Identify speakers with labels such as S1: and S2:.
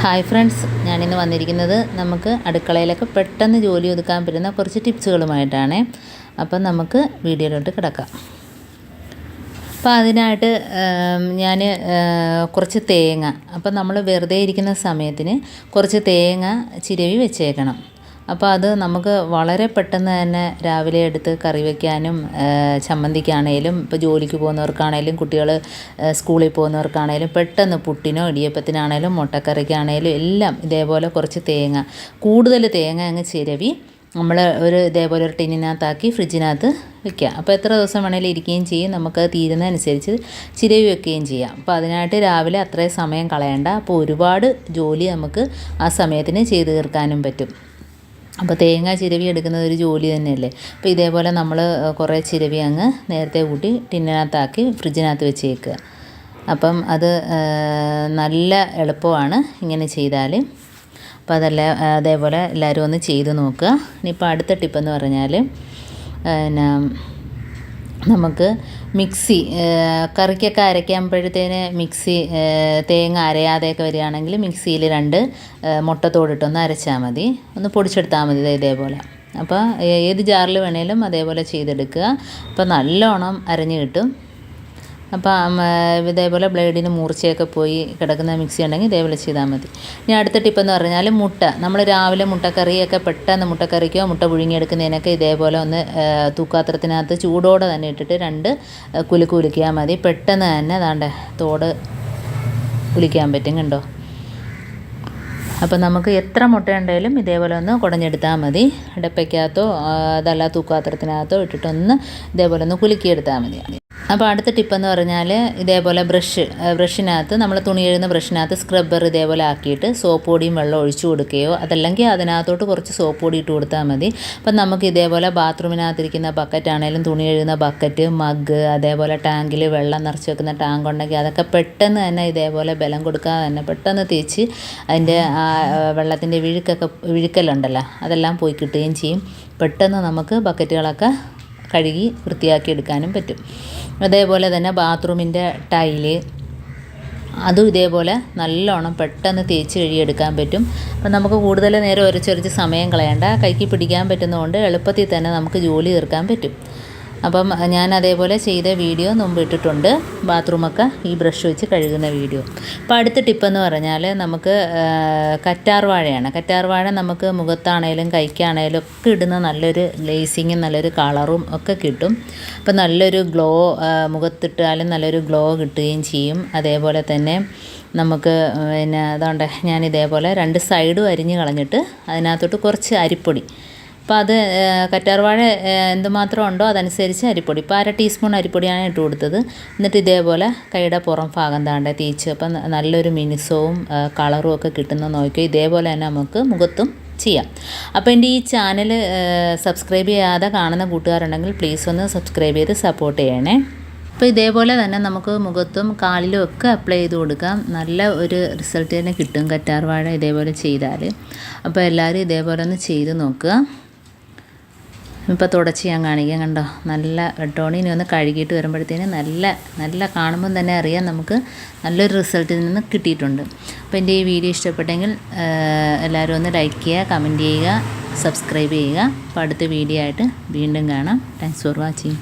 S1: Hi friends, ഞാനിന്ന് വന്നിരിക്കുന്നത് നമുക്ക് അടുക്കളയിലൊക്കെ പെട്ടെന്ന് ജോലി ഒതുക്കാൻ പറ്റുന്ന കുറച്ച് ടിപ്സുകളുമായിട്ടാണ്. അപ്പം നമുക്ക് വീഡിയോയിലോട്ട് കിടക്കാം. അപ്പോൾ അതിനായിട്ട് ഞാൻ കുറച്ച് തേങ്ങ, അപ്പം നമ്മൾ വെറുതെ ഇരിക്കുന്ന സമയത്തിന് കുറച്ച് തേങ്ങ ചിരവി വെച്ചേക്കണം. അപ്പോൾ അത് നമുക്ക് വളരെ പെട്ടെന്ന് തന്നെ രാവിലെ എടുത്ത് കറി വയ്ക്കാനും ചമ്മന്തിക്കാണേലും ഇപ്പോൾ ജോലിക്ക് പോകുന്നവർക്കാണേലും കുട്ടികൾ സ്കൂളിൽ പോകുന്നവർക്കാണേലും പെട്ടെന്ന് പുട്ടിനോ ഇടിയപ്പത്തിനാണേലും മുട്ടക്കറിക്കാണേലും എല്ലാം ഇതേപോലെ കുറച്ച് തേങ്ങ, കൂടുതൽ തേങ്ങ അങ്ങ് ചിരവി നമ്മൾ ഇതേപോലെ ഒരു ടിന്നിനകത്താക്കി ഫ്രിഡ്ജിനകത്ത് വെക്കുക. അപ്പോൾ എത്ര ദിവസം വേണേലും ഇരിക്കുകയും ചെയ്യും, നമുക്ക് തീരുന്നതനുസരിച്ച് ചിരവി വെക്കുകയും ചെയ്യാം. അപ്പോൾ അതിനായിട്ട് രാവിലെ അത്രയും സമയം കളയണ്ട. അപ്പോൾ ഒരുപാട് ജോലി നമുക്ക് ആ സമയത്തിന് ചെയ്ത് തീർക്കാനും പറ്റും. അപ്പോൾ തേങ്ങ ചിരവി എടുക്കുന്നത് ഒരു ജോലി തന്നെയല്ലേ. അപ്പോൾ ഇതേപോലെ നമ്മൾ കുറേ ചിരവി അങ്ങ് നേരത്തെ കൂട്ടി ടിന്നിനകത്താക്കി ഫ്രിഡ്ജിനകത്ത് വെച്ചേക്കുക. അപ്പം അത് നല്ല എളുപ്പമാണ് ഇങ്ങനെ ചെയ്താൽ. അപ്പോൾ അതേപോലെ എല്ലാവരും ഒന്ന് ചെയ്ത് നോക്കുക. ഇനിയിപ്പോൾ അടുത്ത ടിപ്പെന്ന് പറഞ്ഞാൽ നമുക്ക് മിക്സി കറിക്കൊക്കെ അരയ്ക്കുമ്പോഴത്തേന് മിക്സി തേങ്ങ അരയാതെയൊക്കെ വരികയാണെങ്കിൽ മിക്സിയിൽ 2 മുട്ടത്തോടിട്ടൊന്ന് അരച്ചാൽ മതി, ഒന്ന് പൊടിച്ചെടുത്താൽ മതി ഇതേപോലെ. അപ്പോൾ ഏത് ജാറിൽ വേണേലും അതേപോലെ ചെയ്തെടുക്കുക. അപ്പോൾ നല്ലോണം അരഞ്ഞ് കിട്ടും. അപ്പം ഇതേപോലെ ബ്ലേഡിന് മൂർച്ചയൊക്കെ പോയി കിടക്കുന്ന മിക്സി ഉണ്ടെങ്കിൽ ഇതേപോലെ ചെയ്താൽ മതി. ഇനി അടുത്ത ടിപ്പെന്ന് പറഞ്ഞാൽ മുട്ട, നമ്മൾ രാവിലെ മുട്ടക്കറിയൊക്കെ പെട്ടെന്ന് മുട്ടക്കറിക്കോ മുട്ട പുഴുങ്ങിയെടുക്കുന്നതിനൊക്കെ ഇതേപോലെ ഒന്ന് തൂക്കാത്രത്തിനകത്ത് ചൂടോടെ തന്നെ ഇട്ടിട്ട് 2 കുലുക്ക് കുലുക്കിയാൽ മതി. പെട്ടെന്ന് തന്നെ അതാണ്ട് തോട് കുലിക്കാൻ പറ്റും, കണ്ടോ. അപ്പോൾ നമുക്ക് എത്ര മുട്ടയുണ്ടെങ്കിലും ഇതേപോലെ ഒന്ന് കുടഞ്ഞെടുത്താൽ മതി. ഡപ്പയ്ക്കകത്തോ അതല്ല തൂക്കാത്രത്തിനകത്തോ ഇട്ടിട്ടൊന്ന് ഇതേപോലെ ഒന്ന് കുലുക്കിയെടുത്താൽ മതി. അപ്പോൾ അടുത്ത ടിപ്പെന്ന് പറഞ്ഞാൽ ഇതേപോലെ ബ്രഷിനകത്ത് നമ്മൾ തുണി എഴുതുന്ന ബ്രഷിനകത്ത് സ്ക്രബ്ബർ ഇതേപോലെ ആക്കിയിട്ട് സോപ്പ് പൊടിയും വെള്ളം ഒഴിച്ചു കൊടുക്കുകയോ അതല്ലെങ്കിൽ അതിനകത്തോട്ട് കുറച്ച് സോപ്പ് പൊടി ഇട്ട് കൊടുത്താൽ മതി. അപ്പം നമുക്ക് ഇതേപോലെ ബാത്റൂമിനകത്തിരിക്കുന്ന ബക്കറ്റ് ആണെങ്കിലും തുണി എഴുതുന്ന ബക്കറ്റ്, മഗ്, അതേപോലെ ടാങ്കിൽ വെള്ളം നിറച്ച് വെക്കുന്ന ടാങ്ക് ഉണ്ടെങ്കിൽ അതൊക്കെ പെട്ടെന്ന് തന്നെ ഇതേപോലെ ബലം കൊടുക്കാതെ തന്നെ പെട്ടെന്ന് തേച്ച് അതിൻ്റെ ആ വെള്ളത്തിൻ്റെ വിഴുക്കലുണ്ടല്ലോ അതെല്ലാം പോയി കിട്ടുകയും ചെയ്യും. പെട്ടെന്ന് നമുക്ക് ബക്കറ്റുകളൊക്കെ കഴുകി വൃത്തിയാക്കി എടുക്കാനും പറ്റും. അതേപോലെ തന്നെ ബാത്റൂമിൻ്റെ ടൈല് അതും ഇതേപോലെ നല്ലോണം പെട്ടെന്ന് തേച്ച് കഴുകിയെടുക്കാൻ പറ്റും. അപ്പം നമുക്ക് കൂടുതൽ നേരം ഉരച്ചൊരച്ച് സമയം കളയണ്ട, കൈക്ക് പിടിക്കാൻ പറ്റുന്നതുകൊണ്ട് എളുപ്പത്തിൽ തന്നെ നമുക്ക് ജോലി തീർക്കാൻ പറ്റും. അപ്പം ഞാൻ അതേപോലെ ചെയ്ത വീഡിയോ മുമ്പ് ഇട്ടിട്ടുണ്ട്, ബാത്റൂമൊക്കെ ഈ ബ്രഷ് വെച്ച് കഴുകുന്ന വീഡിയോ. അപ്പോൾ അടുത്ത ടിപ്പെന്ന് പറഞ്ഞാൽ നമുക്ക് കറ്റാർവാഴയാണ്. കറ്റാർവാഴ നമുക്ക് മുഖത്താണേലും കൈക്കാണേലും ഒക്കെ ഇടുന്ന നല്ലൊരു ഗ്ലേസിങ്ങും നല്ലൊരു കളറും ഒക്കെ കിട്ടും. അപ്പോൾ നല്ലൊരു ഗ്ലോ മുഖത്തിട്ടാലും നല്ലൊരു ഗ്ലോ കിട്ടുകയും ചെയ്യും. അതേപോലെ തന്നെ നമുക്ക് അതുകൊണ്ട് ഞാൻ ഇതേപോലെ 2 സൈഡും അരിഞ്ഞ് കളഞ്ഞിട്ട് അതിനകത്തോട്ട് കുറച്ച് അരിപ്പൊടി, അപ്പോൾ അത് കറ്റാർവാഴ എന്തുമാത്രം ഉണ്ടോ അതനുസരിച്ച് അരിപ്പൊടി, ഇപ്പോൾ 1/2 ടീസ്പൂൺ അരിപ്പൊടിയാണ് ഇട്ട് കൊടുത്തത്. എന്നിട്ട് ഇതേപോലെ കൈയുടെ പുറം ഭാഗം തേച്ച് അപ്പം നല്ലൊരു മിനുസവും കളറും ഒക്കെ കിട്ടുന്ന നോക്കിയോ. ഇതേപോലെ തന്നെ നമുക്ക് മുഖത്തും ചെയ്യാം. അപ്പോൾ എൻ്റെ ഈ ചാനൽ സബ്സ്ക്രൈബ് ചെയ്യാതെ കാണുന്ന കൂട്ടുകാരുണ്ടെങ്കിൽ പ്ലീസ് ഒന്ന് സബ്സ്ക്രൈബ് ചെയ്ത് സപ്പോർട്ട് ചെയ്യണേ. അപ്പോൾ ഇതേപോലെ തന്നെ നമുക്ക് മുഖത്തും കാലിലും ഒക്കെ അപ്ലൈ ചെയ്ത് കൊടുക്കാം. നല്ല ഒരു റിസൾട്ട് തന്നെ കിട്ടും കറ്റാർവാഴ ഇതേപോലെ ചെയ്താൽ. അപ്പോൾ എല്ലാവരും ഇതേപോലെ ഒന്ന് ചെയ്ത് നോക്കുക. ഇപ്പോൾ തുടച്ച് ഞാൻ കാണിക്കാം, കണ്ടോ. നല്ല ടോണിനെ ഒന്ന് കഴുകിയിട്ട് വരുമ്പോഴത്തേന് നല്ല കാണുമ്പം തന്നെ അറിയാം നമുക്ക് നല്ലൊരു റിസൾട്ടിൽ നിന്ന് കിട്ടിയിട്ടുണ്ട്. അപ്പോൾ എൻ്റെ ഈ വീഡിയോ ഇഷ്ടപ്പെട്ടെങ്കിൽ എല്ലാവരും ഒന്ന് ലൈക്ക് ചെയ്യുക, കമൻറ്റ് ചെയ്യുക, സബ്സ്ക്രൈബ് ചെയ്യുക. അപ്പോൾ അടുത്ത വീഡിയോ ആയിട്ട് വീണ്ടും കാണാം. Thanks for watching.